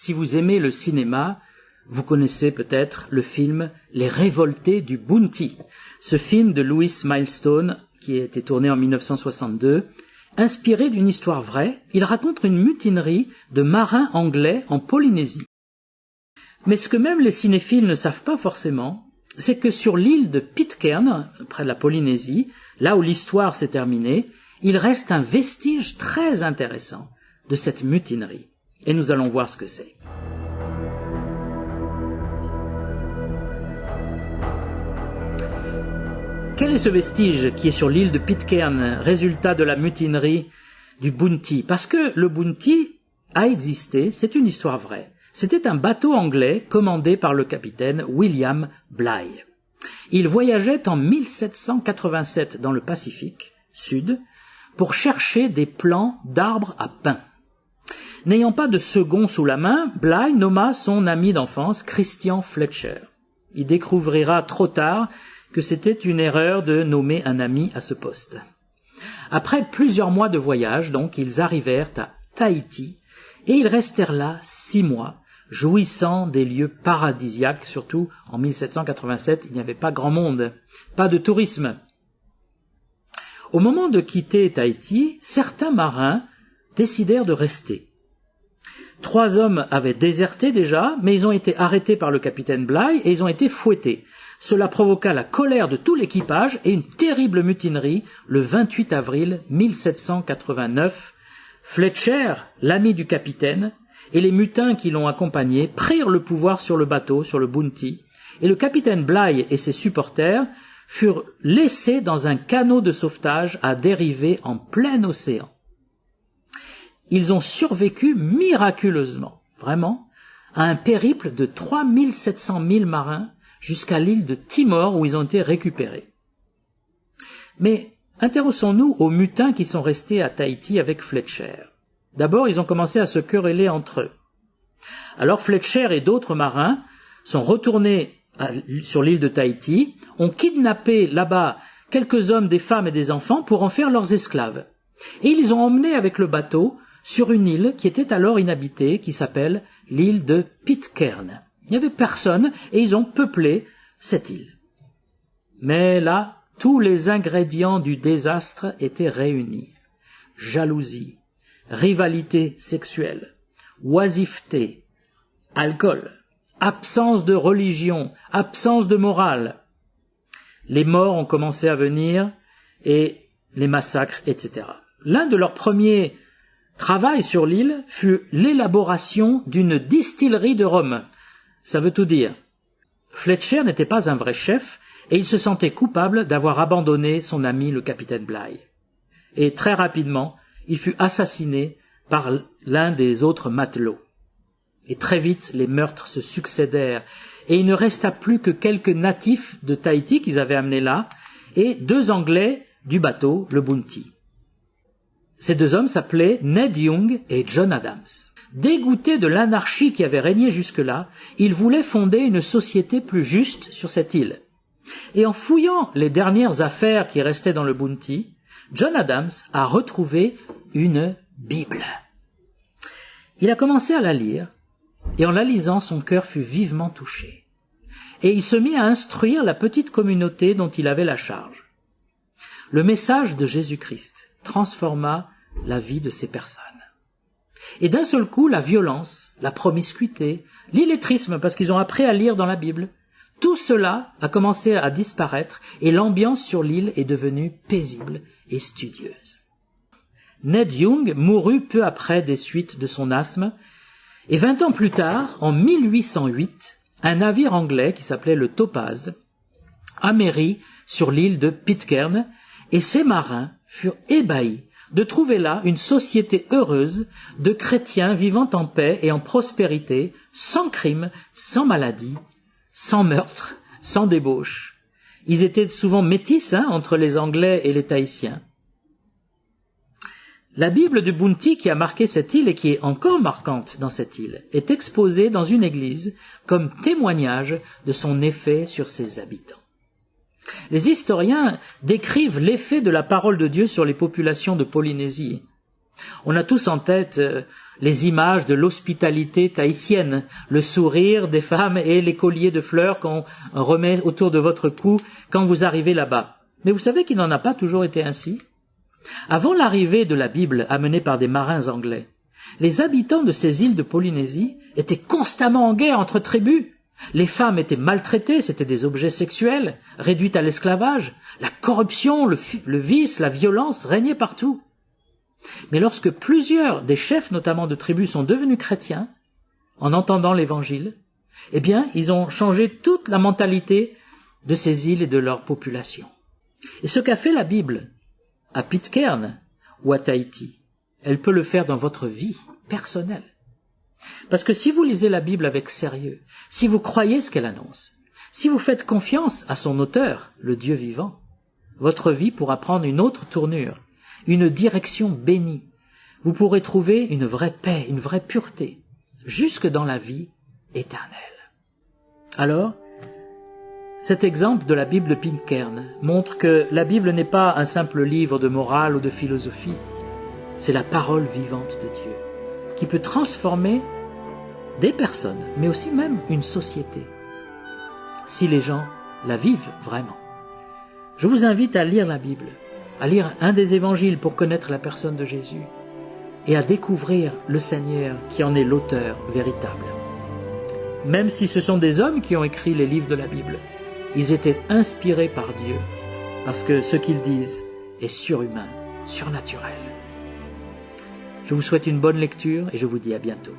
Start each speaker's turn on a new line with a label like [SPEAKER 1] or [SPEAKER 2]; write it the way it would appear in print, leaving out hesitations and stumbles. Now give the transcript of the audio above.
[SPEAKER 1] Si vous aimez le cinéma, vous connaissez peut-être le film Les Révoltés du Bounty. Ce film de Louis Milestone, qui a été tourné en 1962, inspiré d'une histoire vraie, il raconte une mutinerie de marins anglais en Polynésie. Mais ce que même les cinéphiles ne savent pas forcément, c'est que sur l'île de Pitcairn, près de la Polynésie, là où l'histoire s'est terminée, il reste un vestige très intéressant de cette mutinerie. Et nous allons voir ce que c'est. Quel est ce vestige qui est sur l'île de Pitcairn, résultat de la mutinerie du Bounty? Parce que le Bounty a existé, c'est une histoire vraie. C'était un bateau anglais commandé par le capitaine William Bligh. Il voyageait en 1787 dans le Pacifique Sud pour chercher des plants d'arbres à pin. N'ayant pas de second sous la main, Bligh nomma son ami d'enfance Christian Fletcher. Il découvrira trop tard que c'était une erreur de nommer un ami à ce poste. Après plusieurs mois de voyage, donc, ils arrivèrent à Tahiti et ils restèrent là 6 mois, jouissant des lieux paradisiaques, surtout en 1787, il n'y avait pas grand monde, pas de tourisme. Au moment de quitter Tahiti, certains marins décidèrent de rester. 3 hommes avaient déserté déjà, mais ils ont été arrêtés par le capitaine Bligh et ils ont été fouettés. Cela provoqua la colère de tout l'équipage et une terrible mutinerie le 28 avril 1789. Fletcher, l'ami du capitaine, et les mutins qui l'ont accompagné prirent le pouvoir sur le bateau, sur le Bounty, et le capitaine Bligh et ses supporters furent laissés dans un canot de sauvetage à dériver en plein océan. Ils ont survécu miraculeusement, vraiment, à un périple de 3700 milles marins jusqu'à l'île de Timor où ils ont été récupérés. Mais intéressons-nous aux mutins qui sont restés à Tahiti avec Fletcher. D'abord, ils ont commencé à se quereller entre eux. Alors Fletcher et d'autres marins sont retournés sur l'île de Tahiti, ont kidnappé là-bas quelques hommes, des femmes et des enfants pour en faire leurs esclaves. Et ils les ont emmenés avec le bateau sur une île qui était alors inhabitée, qui s'appelle l'île de Pitcairn. Il n'y avait personne et ils ont peuplé cette île. Mais là, tous les ingrédients du désastre étaient réunis. Jalousie, rivalité sexuelle, oisiveté, alcool, absence de religion, absence de morale. Les morts ont commencé à venir et les massacres, etc. L'un de leurs premiers travaux sur l'île fut l'élaboration d'une distillerie de rhum. Ça veut tout dire. Fletcher n'était pas un vrai chef et il se sentait coupable d'avoir abandonné son ami le capitaine Bligh. Et très rapidement, il fut assassiné par l'un des autres matelots. Et très vite, les meurtres se succédèrent et il ne resta plus que quelques natifs de Tahiti qu'ils avaient amenés là et 2 Anglais du bateau, le Bounty. Ces 2 hommes s'appelaient Ned Young et John Adams. Dégoûtés de l'anarchie qui avait régné jusque-là, ils voulaient fonder une société plus juste sur cette île. Et en fouillant les dernières affaires qui restaient dans le Bounty, John Adams a retrouvé une Bible. Il a commencé à la lire, et en la lisant, son cœur fut vivement touché. Et il se mit à instruire la petite communauté dont il avait la charge. Le message de Jésus-Christ transforma la vie de ces personnes. Et d'un seul coup, la violence, la promiscuité, l'illettrisme, parce qu'ils ont appris à lire dans la Bible, tout cela a commencé à disparaître et l'ambiance sur l'île est devenue paisible et studieuse. Ned Young mourut peu après des suites de son asthme et 20 ans plus tard, en 1808, un navire anglais qui s'appelait le Topaz amérit sur l'île de Pitcairn et ses marins furent ébahis de trouver là une société heureuse de chrétiens vivant en paix et en prospérité, sans crime, sans maladie, sans meurtre, sans débauche. Ils étaient souvent métis entre les Anglais et les Tahitiens. La Bible du Bounty qui a marqué cette île et qui est encore marquante dans cette île est exposée dans une église comme témoignage de son effet sur ses habitants. Les historiens décrivent l'effet de la parole de Dieu sur les populations de Polynésie. On a tous en tête les images de l'hospitalité tahitienne, le sourire des femmes et les colliers de fleurs qu'on remet autour de votre cou quand vous arrivez là-bas. Mais vous savez qu'il n'en a pas toujours été ainsi. Avant l'arrivée de la Bible amenée par des marins anglais, les habitants de ces îles de Polynésie étaient constamment en guerre entre tribus. Les femmes étaient maltraitées, c'étaient des objets sexuels, réduites à l'esclavage. La corruption, le vice, la violence régnaient partout. Mais lorsque plusieurs des chefs, notamment de tribus, sont devenus chrétiens, en entendant l'Évangile, eh bien, ils ont changé toute la mentalité de ces îles et de leur population. Et ce qu'a fait la Bible à Pitcairn ou à Tahiti, elle peut le faire dans votre vie personnelle. Parce que si vous lisez la Bible avec sérieux, si vous croyez ce qu'elle annonce, si vous faites confiance à son auteur, le Dieu vivant, votre vie pourra prendre une autre tournure, une direction bénie. Vous pourrez trouver une vraie paix, une vraie pureté, jusque dans la vie éternelle. Alors, cet exemple de la Bible de Pitcairn montre que la Bible n'est pas un simple livre de morale ou de philosophie. C'est la parole vivante de Dieu, qui peut transformer des personnes, mais aussi même une société, si les gens la vivent vraiment. Je vous invite à lire la Bible, à lire un des évangiles pour connaître la personne de Jésus et à découvrir le Seigneur qui en est l'auteur véritable. Même si ce sont des hommes qui ont écrit les livres de la Bible, ils étaient inspirés par Dieu parce que ce qu'ils disent est surhumain, surnaturel. Je vous souhaite une bonne lecture et je vous dis à bientôt.